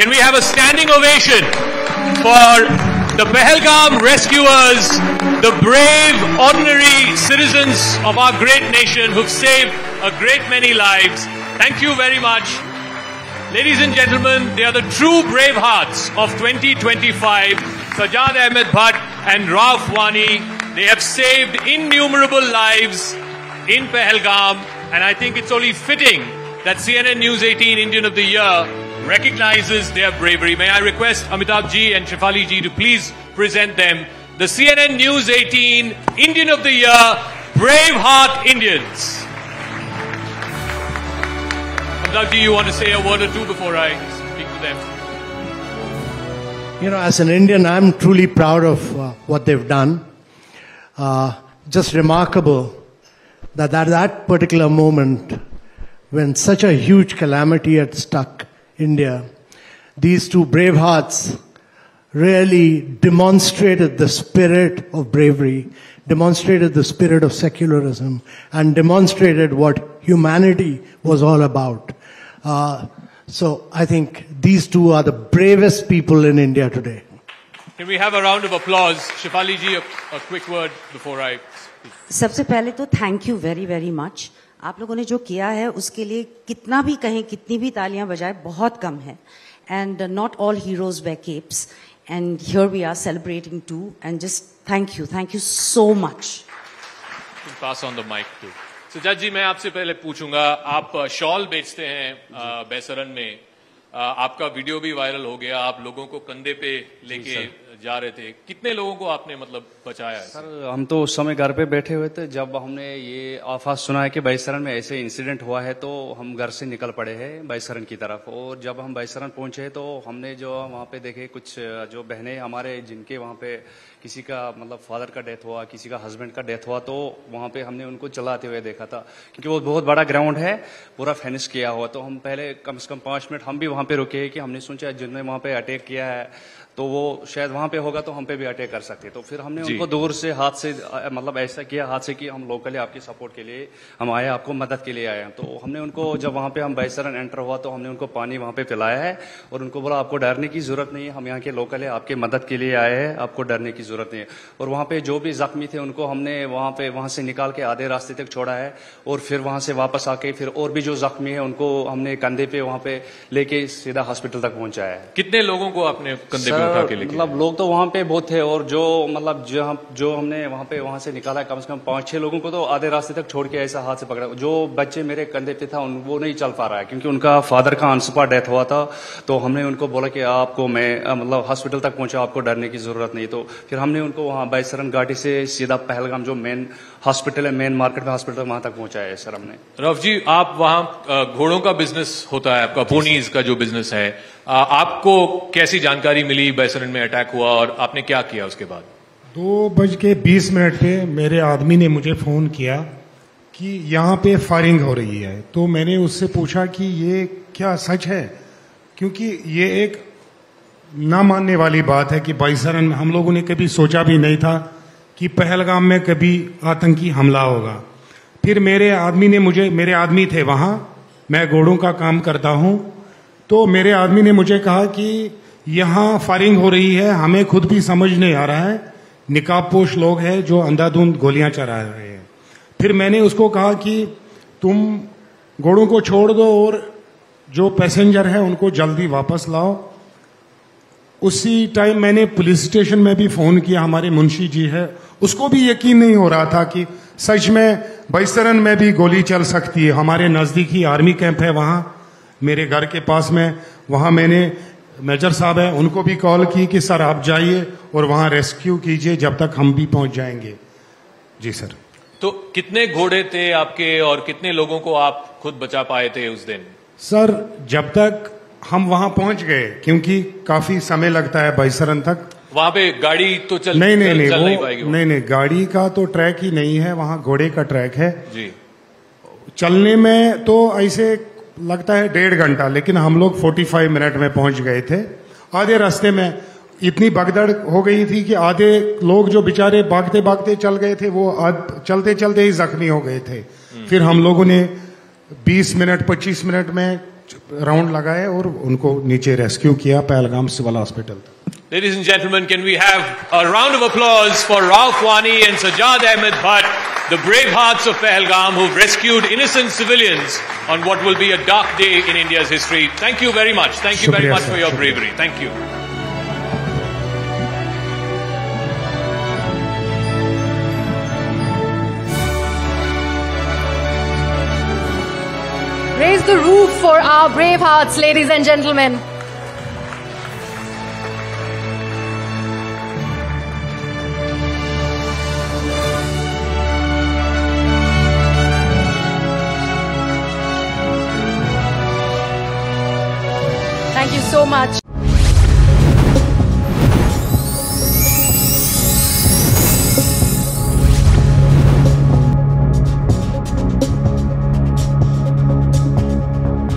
Can we have a standing ovation for the Pahalgam rescuers, the brave, ordinary citizens of our great nation who've saved a great many lives. Thank you very much. Ladies and gentlemen, they are the true brave hearts of 2025, Sajjad Ahmed Bhatt and Rauf Wani. They have saved innumerable lives in Pahalgam, and I think it's only fitting that CNN News 18 Indian of the Year recognizes their bravery. May I request Amitabh ji and Shefali ji to please present them, the CNN News 18 Indian of the Year Braveheart Indians. Amitabh ji, you want to say a word or two before I speak to them? You know, as an Indian, I'm truly proud of what they've done. Just remarkable that at that particular moment, when such a huge calamity had struck India, these two brave hearts really demonstrated the spirit of bravery, demonstrated the spirit of secularism, and demonstrated what humanity was all about. So I think these two are the bravest people in India today. Can we have a round of applause? Shefali ji, a quick word before I speak. सबसे पहले तो thank you very very much. आप लोगों ने जो किया है उसके लिए कितना भी कहें, कितनी भी तालियां बजाएं, बहुत कम है. And not all heroes wear capes. And here we are celebrating too. And just thank you so much. Pass on the mic too. Sajjad जी, मैं आपसे पहले पूछूंगा, आप शॉल बेचते हैं बैसरन में, आपका वीडियो भी वायरल हो गया, आप लोगों को कंधे पे लेके जा रहे थे. कितने लोगों को आपने मतलब बचाया है? सर, हम तो उस समय घर पे बैठे हुए थे. जब हमने ये आफात सुना है कि बैसरन में ऐसे इंसिडेंट हुआ है, तो हम घर से निकल पड़े हैं बैसरन की तरफ. और जब हम बैसरन पहुंचे तो हमने जो वहाँ पे देखे, कुछ जो बहनें हमारे जिनके वहाँ पे किसी का मतलब फादर का डेथ हुआ, किसी का हस्बैंड का डेथ हुआ, तो वहाँ पे हमने उनको चलाते हुए देखा था. क्योंकि वो बहुत बड़ा ग्राउंड है, पूरा फिनिश किया हुआ. तो हम पहले कम से कम 5 मिनट हम भी वहाँ पे रुके कि हमने सोचा जिनने वहाँ पे अटैक किया है तो वो शायद वहाँ पे होगा तो हम पे भी अटैक कर सकते. तो फिर हमने उनको दूर से हाथ से मतलब ऐसा किया हाथ से कि हम लोकली आपकी सपोर्ट के लिए हम आए, आपको मदद के लिए आए हैं. तो हमने उनको जब वहाँ पे हम बैसरन एंटर हुआ तो हमने उनको पानी वहाँ पे पिलाया है और उनको बोला आपको डरने की जरूरत नहीं है, हम यहाँ के लोकल है, आपके मदद के लिए आए हैं, आपको डरने की जरूरत नहीं है. और वहाँ पे जो भी जख्मी थे उनको हमने वहाँ से निकाल के आधे रास्ते तक छोड़ा है और फिर वहाँ से वापस आके फिर और भी जो जख्मी है उनको हमने कंधे पे वहाँ पे लेके सीधा हॉस्पिटल तक पहुँचाया है. कितने लोगों को आपने कंधे पे उठा के लेके? मतलब लोग तो वहाँ पे बहुत थे और जो मतलब जो हमने वहाँ से निकाला कम से कम 5-6 लोगों को तो आधे रास्ते तक छोड़ के ऐसा हाथ से पकड़ा. जो बच्चे मेरे कंधे पे था वो नहीं चल पा रहा है क्योंकि उनका फादर का अनस्पॉट डेथ हुआ था. तो हमने उनको बोला कि आपको मैं मतलब हॉस्पिटल तक पहुंचा, आपको डरने की जरूरत नहीं. तो फिर हमने उनको वहाँ बैसरन घाटी से सीधा पहलगाम जो मेन हॉस्पिटल है, मेन मार्केट में हॉस्पिटल, वहां तक पहुंचाया है सर हमने. रफ जी, आप वहाँ घोड़ों का बिजनेस होता है, आपका पोनीज का जो बिजनेस है, आपको कैसी जानकारी मिली बैसरन में अटैक हुआ और आपने क्या किया उसके बाद? 2:20 पे मेरे आदमी ने मुझे फोन किया कि यहाँ पे फायरिंग हो रही है. तो मैंने उससे पूछा कि ये क्या सच है, क्योंकि ये एक ना मानने वाली बात है कि बैसरन में हम लोगों ने कभी सोचा भी नहीं था कि पहलगाम में कभी आतंकी हमला होगा. फिर मेरे आदमी थे वहां, मैं घोड़ों का काम करता हूं, तो मेरे आदमी ने मुझे कहा कि यहाँ फायरिंग हो रही है, हमें खुद भी समझ नहीं आ रहा है, निकाबपोश लोग हैं जो अंधाधुंध गोलियां चला रहे हैं. फिर मैंने उसको कहा कि तुम घोड़ों को छोड़ दो और जो पैसेंजर है उनको जल्दी वापस लाओ. उसी टाइम मैंने पुलिस स्टेशन में भी फोन किया, हमारे मुंशी जी है, उसको भी यकीन नहीं हो रहा था कि सच में बैसरन में भी गोली चल सकती है. हमारे नजदीकी आर्मी कैंप है वहां मेरे घर के पास में, वहां मैंने मेजर साहब है उनको भी कॉल की कि सर आप जाइए और वहां रेस्क्यू कीजिए जब तक हम भी पहुंच जाएंगे. जी सर. तो कितने घोड़े थे आपके और कितने लोगों को आप खुद बचा पाए थे उस दिन? सर, जब तक हम वहां पहुंच गए, क्योंकि काफी समय लगता है बैसरन तक, वहां पे गाड़ी तो चल नहीं पाएगी. नहीं, गाड़ी का तो ट्रैक ही नहीं है, वहां घोड़े का ट्रैक है जी. चलने में तो ऐसे लगता है 1.5 घंटा, लेकिन हम लोग 45 मिनट में पहुंच गए थे. आधे रास्ते में इतनी भगदड़ हो गई थी कि आधे लोग जो बेचारे भागते भागते चल गए थे वो चलते चलते ही जख्मी हो गए थे. फिर हम लोगों ने 20 मिनट 25 मिनट में राउंड लगाए और उनको नीचे रेस्क्यू किया Pahalgam civil hospital. Ladies and gentlemen, can we have a round of applause for Rauf Wani and Sajjad Ahmed Bhatt, the brave hearts of Pahalgam who've rescued innocent civilians on what will be a dark day in India's history. Thank you very much. Thank you very much for your bravery. Thank you. Raise the roof for our brave hearts, ladies and gentlemen. Thank you so much.